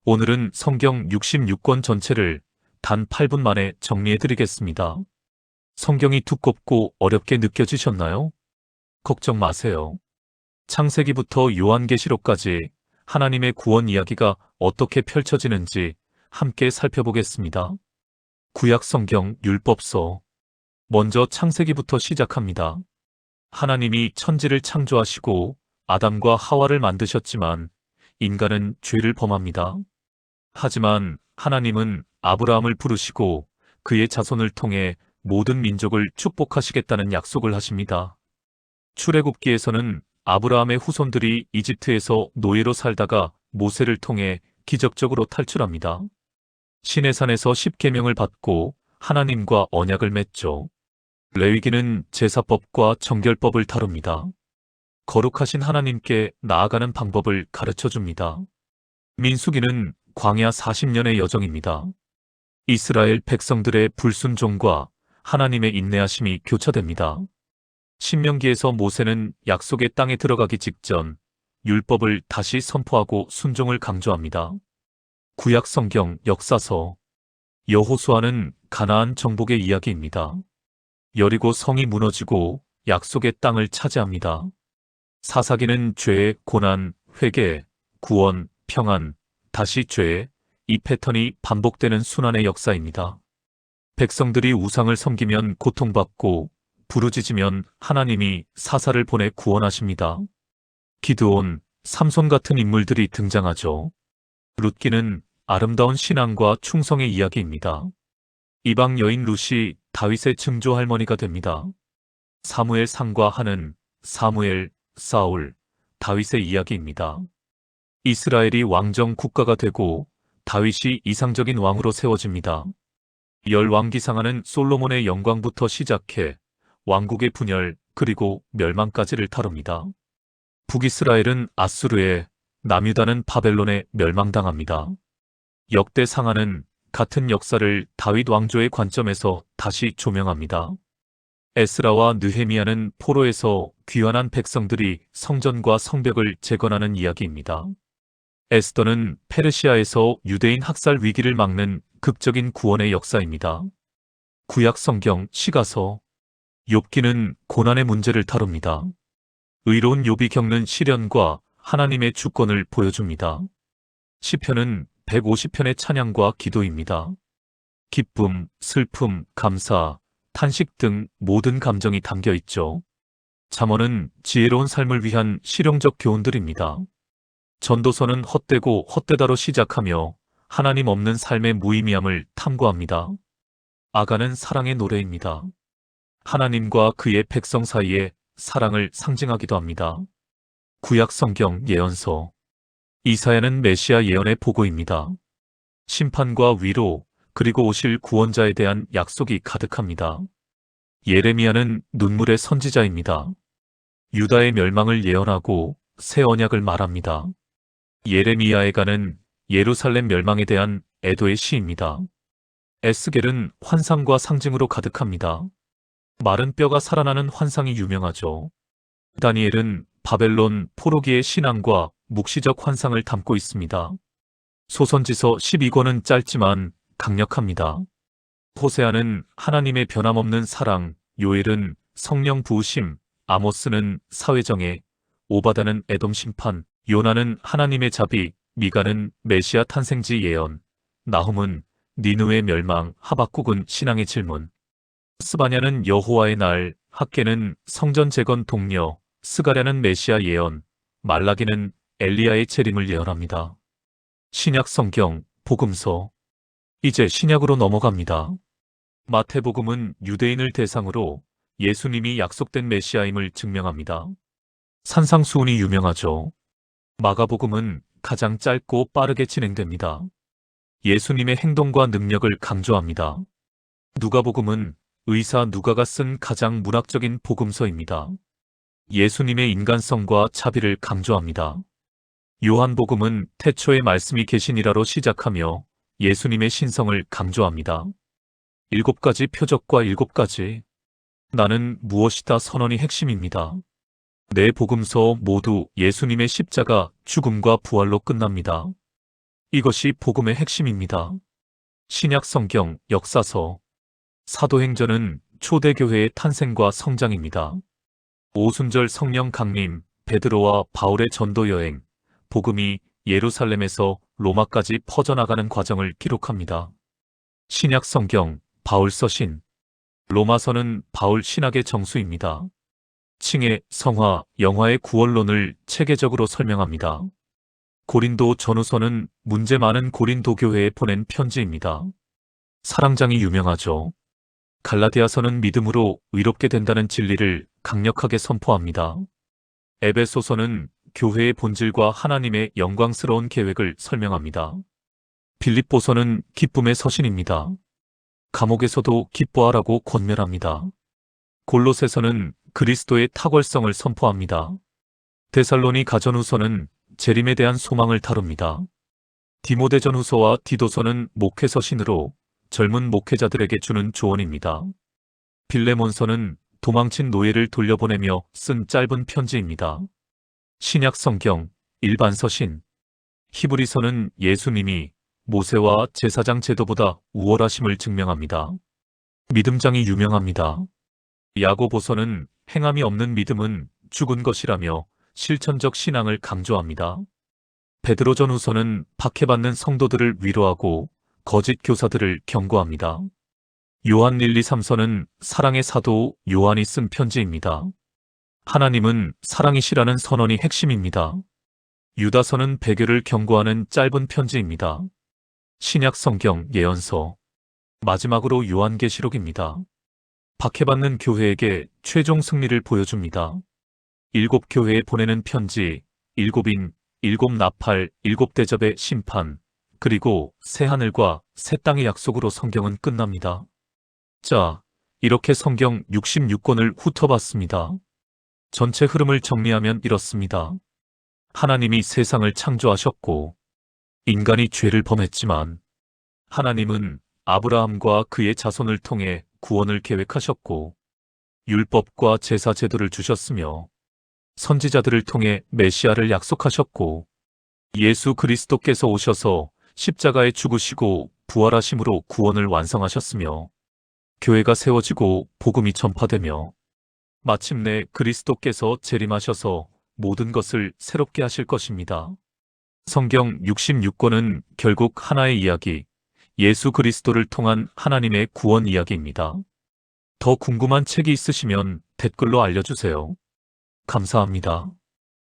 오늘은 성경 66권 전체를 단 8분 만에 정리해드리겠습니다. 성경이 두껍고 어렵게 느껴지셨나요? 걱정 마세요. 창세기부터 요한계시록까지 하나님의 구원 이야기가 어떻게 펼쳐지는지 함께 살펴보겠습니다. 구약 성경 율법서. 먼저 창세기부터 시작합니다. 하나님이 천지를 창조하시고 아담과 하와를 만드셨지만 인간은 죄를 범합니다. 하지만 하나님은 아브라함을 부르시고 그의 자손을 통해 모든 민족을 축복하시겠다는 약속을 하십니다. 출애굽기에서는 아브라함의 후손들이 이집트에서 노예로 살다가 모세를 통해 기적적으로 탈출합니다. 시내산에서 십계명을 받고 하나님과 언약을 맺죠. 레위기는 제사법과 정결법을 다룹니다. 거룩하신 하나님께 나아가는 방법을 가르쳐줍니다. 민수기는 광야 40년의 여정입니다. 이스라엘 백성들의 불순종과 하나님의 인내하심이 교차됩니다. 신명기에서 모세는 약속의 땅에 들어가기 직전 율법을 다시 선포하고 순종을 강조합니다. 구약 성경 역사서. 여호수아는 가나안 정복의 이야기입니다. 여리고 성이 무너지고 약속의 땅을 차지합니다. 사사기는 죄, 고난, 회개, 구원, 평안, 다시 죄, 이 패턴이 반복되는 순환의 역사입니다. 백성들이 우상을 섬기면 고통받고 부르짖으면 하나님이 사사를 보내 구원하십니다. 기드온, 삼손 같은 인물들이 등장하죠. 룻기는 아름다운 신앙과 충성의 이야기입니다. 이방 여인 룻이 다윗의 증조 할머니가 됩니다. 사무엘 상과 하는 사무엘, 사울, 다윗의 이야기입니다. 이스라엘이 왕정 국가가 되고 다윗이 이상적인 왕으로 세워집니다. 열왕기상하는 솔로몬의 영광부터 시작해 왕국의 분열 그리고 멸망까지를 다룹니다. 북이스라엘은 아수르에, 남유다는 바벨론에 멸망당합니다. 역대상하는 같은 역사를 다윗 왕조의 관점에서 다시 조명합니다. 에스라와 느헤미야는 포로에서 귀환한 백성들이 성전과 성벽을 재건하는 이야기입니다. 에스더는 페르시아에서 유대인 학살 위기를 막는 극적인 구원의 역사입니다. 구약 성경 시가서. 욥기는 고난의 문제를 다룹니다. 의로운 욥이 겪는 시련과 하나님의 주권을 보여줍니다. 시편은 150편의 찬양과 기도입니다. 기쁨, 슬픔, 감사, 탄식 등 모든 감정이 담겨 있죠. 잠언은 지혜로운 삶을 위한 실용적 교훈들입니다. 전도서는 헛되고 헛되다로 시작하며 하나님 없는 삶의 무의미함을 탐구합니다. 아가는 사랑의 노래입니다. 하나님과 그의 백성 사이의 사랑을 상징하기도 합니다. 구약 성경 예언서. 이사야는 메시아 예언의 보고입니다. 심판과 위로 그리고 오실 구원자에 대한 약속이 가득합니다. 예레미야는 눈물의 선지자입니다. 유다의 멸망을 예언하고 새 언약을 말합니다. 예레미야에가는 예루살렘 멸망에 대한 애도의 시입니다. 에스겔은 환상과 상징으로 가득합니다. 마른 뼈가 살아나는 환상이 유명하죠. 다니엘은 바벨론 포로기의 신앙과 묵시적 환상을 담고 있습니다. 소선지서 12권은 짧지만 강력합니다. 호세아는 하나님의 변함없는 사랑, 요엘은 성령 부으심, 아모스는 사회정예, 오바다는 에돔 심판, 요나는 하나님의 자비, 미가는 메시아 탄생지 예언, 나훔은 니느웨 멸망, 하박국은 신앙의 질문. 스바냐는 여호와의 날, 학개는 성전 재건 독려, 스가랴는 메시아 예언, 말라기는 엘리야의 재림을 예언합니다. 신약 성경 복음서. 이제 신약으로 넘어갑니다. 마태복음은 유대인을 대상으로 예수님이 약속된 메시아임을 증명합니다. 산상수훈이 유명하죠. 마가복음은 가장 짧고 빠르게 진행됩니다. 예수님의 행동과 능력을 강조합니다. 누가복음은 의사 누가가 쓴 가장 문학적인 복음서입니다. 예수님의 인간성과 자비를 강조합니다. 요한복음은 태초에 말씀이 계시니라로 시작하며 예수님의 신성을 강조합니다. 7가지 표적과 7가지 나는 무엇이다 선언이 핵심입니다. 네 복음서 모두 예수님의 십자가, 죽음과 부활로 끝납니다. 이것이 복음의 핵심입니다. 신약 성경 역사서 사도행전은 초대교회의 탄생과 성장입니다. 오순절 성령 강림, 베드로와 바울의 전도 여행, 복음이 예루살렘에서 로마까지 퍼져나가는 과정을 기록합니다. 신약 성경 바울 서신 로마서는 바울 신학의 정수입니다. 칭의, 성화, 영화의 구원론을 체계적으로 설명합니다. 고린도 전후서는 문제 많은 고린도 교회에 보낸 편지입니다. 사랑장이 유명하죠. 갈라디아서는 믿음으로 의롭게 된다는 진리를 강력하게 선포합니다. 에베소서는 교회의 본질과 하나님의 영광스러운 계획을 설명합니다. 빌립보서는 기쁨의 서신입니다. 감옥에서도 기뻐하라고 권면합니다. 골로새서는 그리스도의 탁월성을 선포합니다. 데살로니 가전후서는 재림에 대한 소망을 다룹니다. 디모데전후서와 디도서는 목회서신으로 젊은 목회자들에게 주는 조언입니다. 빌레몬서는 도망친 노예를 돌려보내며 쓴 짧은 편지입니다. 신약 성경 일반 서신 히브리서는 예수님이 모세와 제사장 제도보다 우월하심을 증명합니다. 믿음장이 유명합니다. 야고보서는 행함이 없는 믿음은 죽은 것이라며 실천적 신앙을 강조합니다. 베드로전후서는 박해받는 성도들을 위로하고 거짓 교사들을 경고합니다. 요한 1, 2, 3서는 사랑의 사도 요한이 쓴 편지입니다. 하나님은 사랑이시라는 선언이 핵심입니다. 유다서는 배교를 경고하는 짧은 편지입니다. 신약 성경 예언서 마지막으로 요한계시록입니다. 박해받는 교회에게 최종 승리를 보여줍니다. 7교회에 보내는 편지, 7인, 7나팔, 7대접의 심판, 그리고 새하늘과 새 땅의 약속으로 성경은 끝납니다. 자, 이렇게 성경 66권을 훑어봤습니다. 전체 흐름을 정리하면 이렇습니다. 하나님이 세상을 창조하셨고 인간이 죄를 범했지만 하나님은 아브라함과 그의 자손을 통해 구원을 계획하셨고 율법과 제사 제도를 주셨으며 선지자들을 통해 메시아를 약속하셨고 예수 그리스도께서 오셔서 십자가에 죽으시고 부활하심으로 구원을 완성하셨으며 교회가 세워지고 복음이 전파되며 마침내 그리스도께서 재림하셔서 모든 것을 새롭게 하실 것입니다. 성경 66권은 결국 하나의 이야기, 예수 그리스도를 통한 하나님의 구원 이야기입니다. 더 궁금한 책이 있으시면 댓글로 알려주세요. 감사합니다.